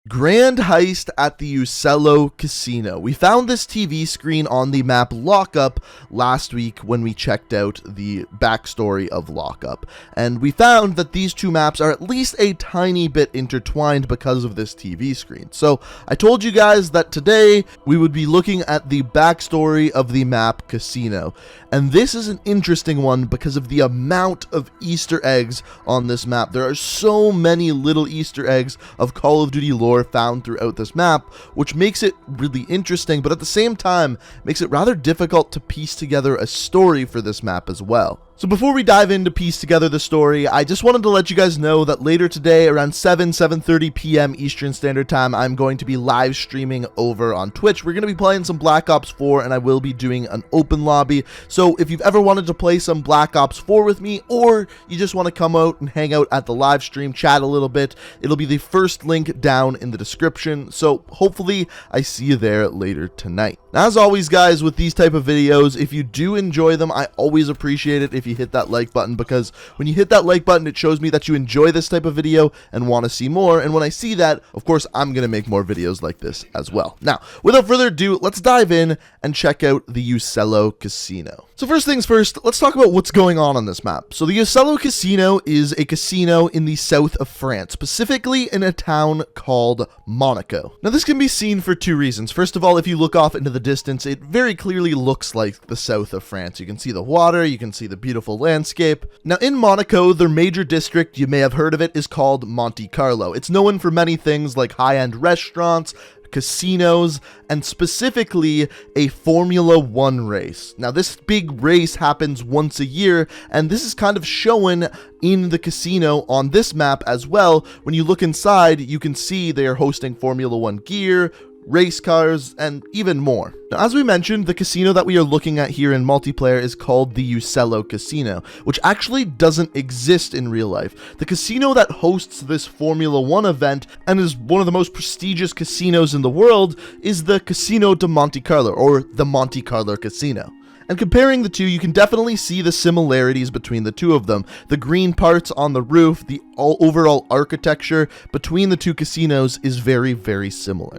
Grand Heist at the Ucello Casino. We found this TV screen on the map Lockup last week when we checked out the backstory of Lockup, and we found that these two maps are at least a tiny bit intertwined because of this TV screen. So I told you guys that today we would be looking at the backstory of the map Casino, and this is an interesting one because of the amount of Easter eggs on this map. There are so many little Easter eggs of Call of Duty lore found throughout this map, which makes it really interesting, but at the same time makes it rather difficult to piece together a story for this map as well. So before we dive in to piece together the story, I just wanted to let you guys know that later today around 7:30 p.m. Eastern Standard Time, I'm going to be live streaming over on Twitch. We're going to be playing some Black Ops 4, and I will be doing an open lobby. So if you've ever wanted to play some Black Ops 4 with me, or you just want to come out and hang out at the live stream, chat a little bit, it'll be the first link down in the description. So hopefully I see you there later tonight. Now, as always, guys, with these type of videos, if you do enjoy them, I always appreciate it if you hit that like button, because when you hit that like button, it shows me that you enjoy this type of video and want to see more. And when I see that, of course, I'm going to make more videos like this as well. Now, without further ado, let's dive in and check out the Ucello Casino. So first things first, let's talk about what's going on this map. So the Ucello Casino is a casino in the south of France, specifically in a town called Monaco. Now this can be seen for two reasons. First of all, if you look off into the distance, it very clearly looks like the south of France. You can see the water, you can see the beautiful landscape. Now in Monaco, their major district, you may have heard of it, is called Monte Carlo. It's known for many things like high-end restaurants, casinos, and specifically a Formula 1 race. Now this big race happens once a year, and this is kind of shown in the casino on this map as well. When you look inside, you can see they are hosting Formula 1 gear, race cars, and even more. Now, as we mentioned, the casino that we are looking at here in multiplayer is called the Ucello Casino, which actually doesn't exist in real life. The casino that hosts this Formula 1 event and is one of the most prestigious casinos in the world is the Casino de Monte Carlo, or the Monte Carlo Casino. And comparing the two, you can definitely see the similarities between the two of them. The green parts on the roof, the overall architecture between the two casinos is very, very similar.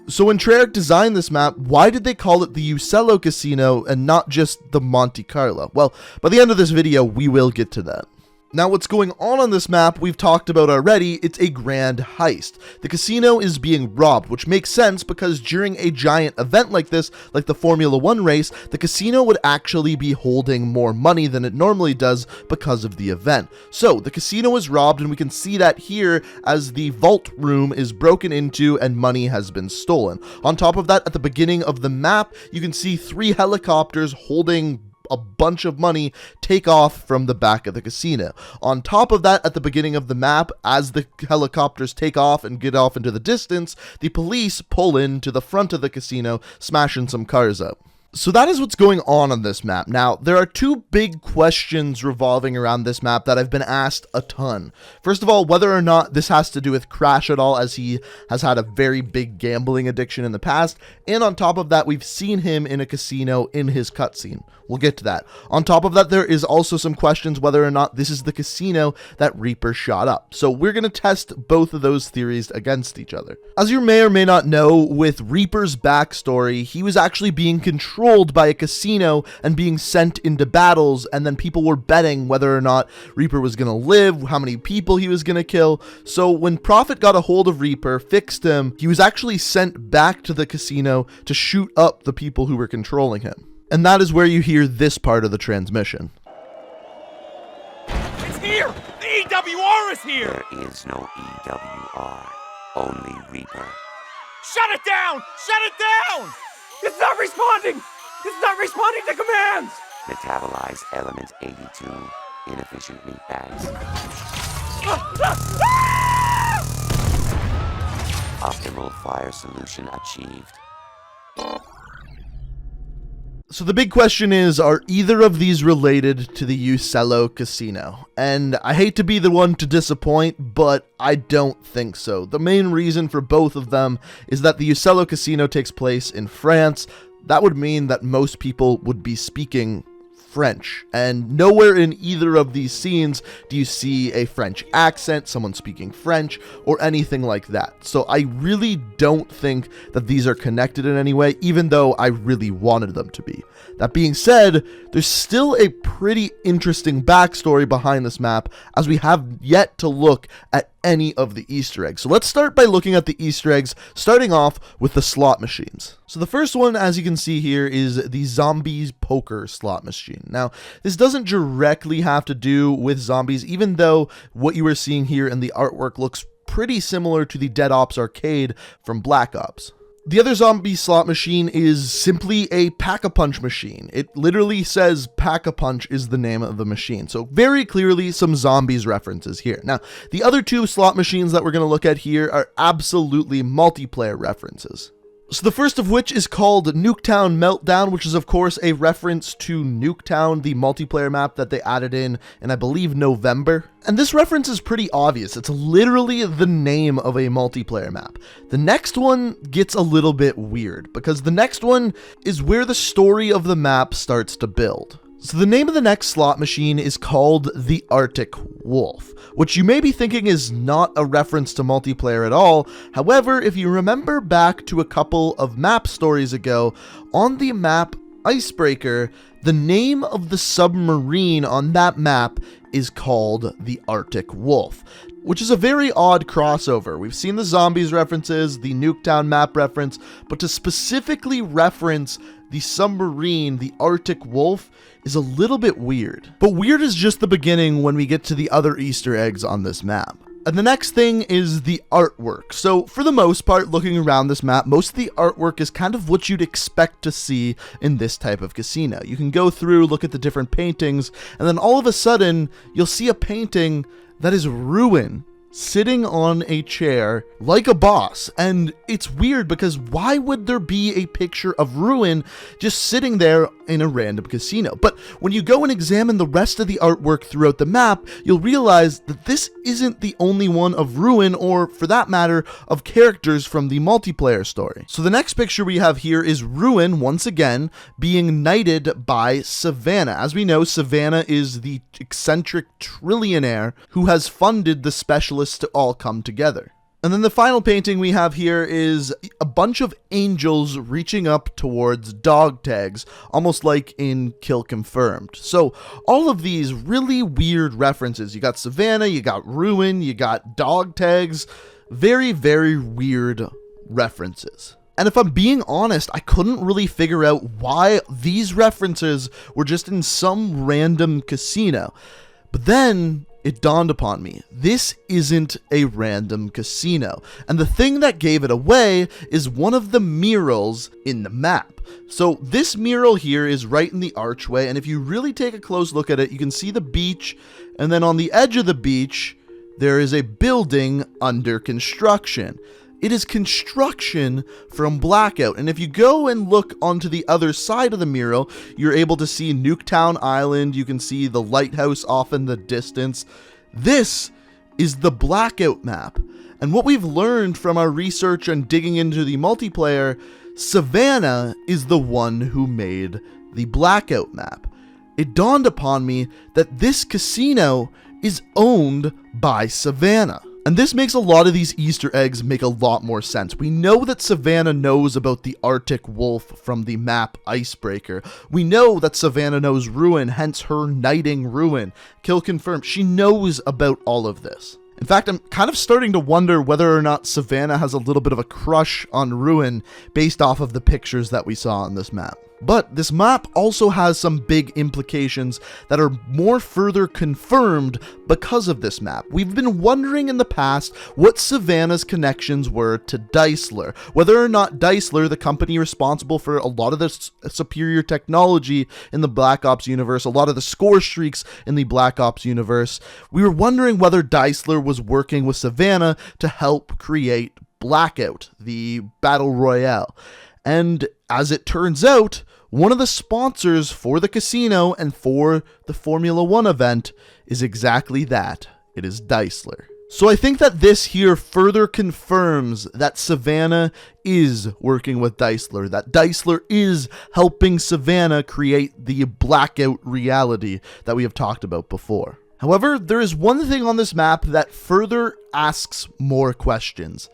So when Treyarch designed this map, why did they call it the Ucello Casino and not just the Monte Carlo? Well, by the end of this video, we will get to that. Now, what's going on this map, we've talked about already. It's a grand heist. The casino is being robbed, which makes sense because during a giant event like this, like the Formula 1 race, the casino would actually be holding more money than it normally does because of the event. So the casino is robbed, and we can see that here as the vault room is broken into and money has been stolen. On top of that, at the beginning of the map, you can see 3 helicopters holding a bunch of money take off from the back of the casino. On top of that, at the beginning of the map, as the helicopters take off and get off into the distance, the police pull into the front of the casino, smashing some cars up. So that is what's going on this map. Now, there are two big questions revolving around this map that I've been asked a ton. First of all, whether or not this has to do with Crash at all, as he has had a very big gambling addiction in the past. And on top of that, we've seen him in a casino in his cutscene. We'll get to that. On top of that, there is also some questions whether or not this is the casino that Reaper shot up. So we're going to test both of those theories against each other. As you may or may not know, with Reaper's backstory, he was actually being controlled by a casino and being sent into battles, and then people were betting whether or not Reaper was going to live, how many people he was going to kill. So when Prophet got a hold of Reaper, fixed him, he was actually sent back to the casino to shoot up the people who were controlling him. And that is where you hear this part of the transmission. It's here! The EWR is here! There is no EWR, only Reaper. Shut it down! Shut it down! It's not responding! It's not responding to commands! Metabolize element 82, inefficient meat bags. Optimal fire solution achieved. So the big question is, are either of these related to the Ucello Casino? And I hate to be the one to disappoint, but I don't think so. The main reason for both of them is that the Ucello Casino takes place in France. That would mean that most people would be speaking French, and nowhere in either of these scenes do you see a French accent, someone speaking French, or anything like that. So I really don't think that these are connected in any way, even though I really wanted them to be. That being said, there's still a pretty interesting backstory behind this map, as we have yet to look at any of the Easter eggs. So let's start by looking at the Easter eggs, starting off with the slot machines. So the first one, as you can see here, is the zombies poker slot machine. Now, this doesn't directly have to do with zombies, even though what you are seeing here in the artwork looks pretty similar to the Dead Ops arcade from Black Ops. The other zombie slot machine is simply a Pack-a-Punch machine. It literally says Pack-a-Punch is the name of the machine. So very clearly some zombies references here. Now, the other two slot machines that we're going to look at here are absolutely multiplayer references. So the first of which is called Nuketown Meltdown, which is of course a reference to Nuketown, the multiplayer map that they added in I believe November. And this reference is pretty obvious. It's literally the name of a multiplayer map. The next one gets a little bit weird, because the next one is where the story of the map starts to build. So the name of the next slot machine is called the Arctic Wolf, which you may be thinking is not a reference to multiplayer at all. However, if you remember back to a couple of map stories ago, on the map Icebreaker, the name of the submarine on that map is called the Arctic Wolf, which is a very odd crossover. We've seen the zombies references, the Nuketown map reference, but to specifically reference the submarine, the Arctic Wolf, is a little bit weird. But weird is just the beginning when we get to the other Easter eggs on this map. And the next thing is the artwork. So for the most part, looking around this map, most of the artwork is kind of what you'd expect to see in this type of casino. You can go through, look at the different paintings, and then all of a sudden, you'll see a painting that is Ruin sitting on a chair like a boss. And it's weird because why would there be a picture of Ruin just sitting there in a random casino? But when you go and examine the rest of the artwork throughout the map, you'll realize that this isn't the only one of Ruin, or for that matter, of characters from the multiplayer story. So the next picture we have here is Ruin, once again, being knighted by Savannah. As we know, Savannah is the eccentric trillionaire who has funded the specialists to all come together. And then the final painting we have here is a bunch of angels reaching up towards dog tags, almost like in Kill Confirmed. So all of these really weird references. You got Savannah, you got Ruin, you got dog tags. Very, very weird references. And if I'm being honest, I couldn't really figure out why these references were just in some random casino. But then it dawned upon me, this isn't a random casino. And the thing that gave it away is one of the murals in the map. So this mural here is right in the archway, and if you really take a close look at it, you can see the beach, and then on the edge of the beach, there is a building under construction. It is construction from Blackout, and if you go and look onto the other side of the mural, you're able to see Nuketown Island, you can see the lighthouse off in the distance. This is the Blackout map, and what we've learned from our research and digging into the multiplayer, Savannah is the one who made the Blackout map. It dawned upon me that this casino is owned by Savannah. And this makes a lot of these Easter eggs make a lot more sense. We know that Savannah knows about the Arctic Wolf from the map Icebreaker. We know that Savannah knows Ruin, hence her knighting Ruin. Kill Confirmed. She knows about all of this. In fact, I'm kind of starting to wonder whether or not Savannah has a little bit of a crush on Ruin based off of the pictures that we saw on this map. But this map also has some big implications that are more further confirmed because of this map. We've been wondering in the past what Savannah's connections were to Deisler, whether or not Deisler, the company responsible for a lot of the superior technology in the Black Ops universe, a lot of the score streaks in the Black Ops universe, we were wondering whether Deisler was working with Savannah to help create Blackout, the Battle Royale. And as it turns out, one of the sponsors for the casino and for the Formula 1 event is exactly that. It is Deisler. So I think that this here further confirms that Savannah is working with Deisler, that Deisler is helping Savannah create the blackout reality that we have talked about before. However, there is one thing on this map that further asks more questions.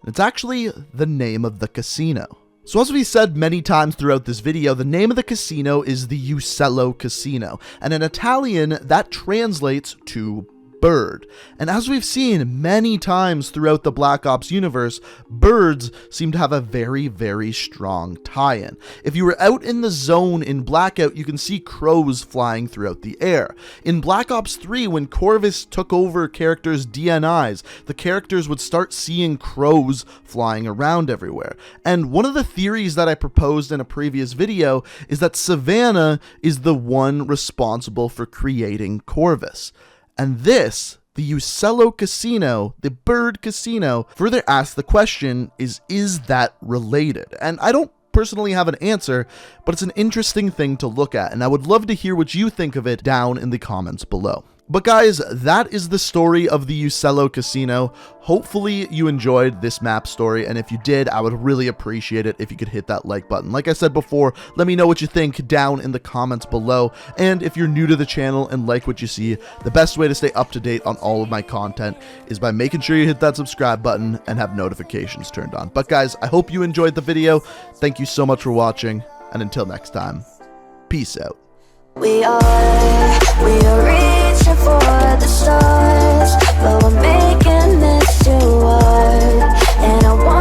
It's actually the name of the casino. So as we said many times throughout this video, the name of the casino is the Uccello Casino, and in Italian that translates to bird. And as we've seen many times throughout the Black Ops universe, birds seem to have a very, very strong tie-in. If you were out in the zone in Blackout, you can see crows flying throughout the air. In Black Ops 3, when Corvus took over characters' DNIs, the characters would start seeing crows flying around everywhere. And one of the theories that I proposed in a previous video is that Savannah is the one responsible for creating Corvus. And this, the Uccello Casino, the bird casino, further asks the question, is that related? And I don't personally have an answer, but it's an interesting thing to look at, and I would love to hear what you think of it down in the comments below. But guys, that is the story of the Uccello Casino. Hopefully you enjoyed this map story, and if you did, I would really appreciate it if you could hit that like button. Like I said before, let me know what you think down in the comments below, and if you're new to the channel and like what you see, the best way to stay up to date on all of my content is by making sure you hit that subscribe button and have notifications turned on. But guys, I hope you enjoyed the video. Thank you so much for watching, and until next time, peace out. We are reaching for the stars, but we're making this too hard, and I want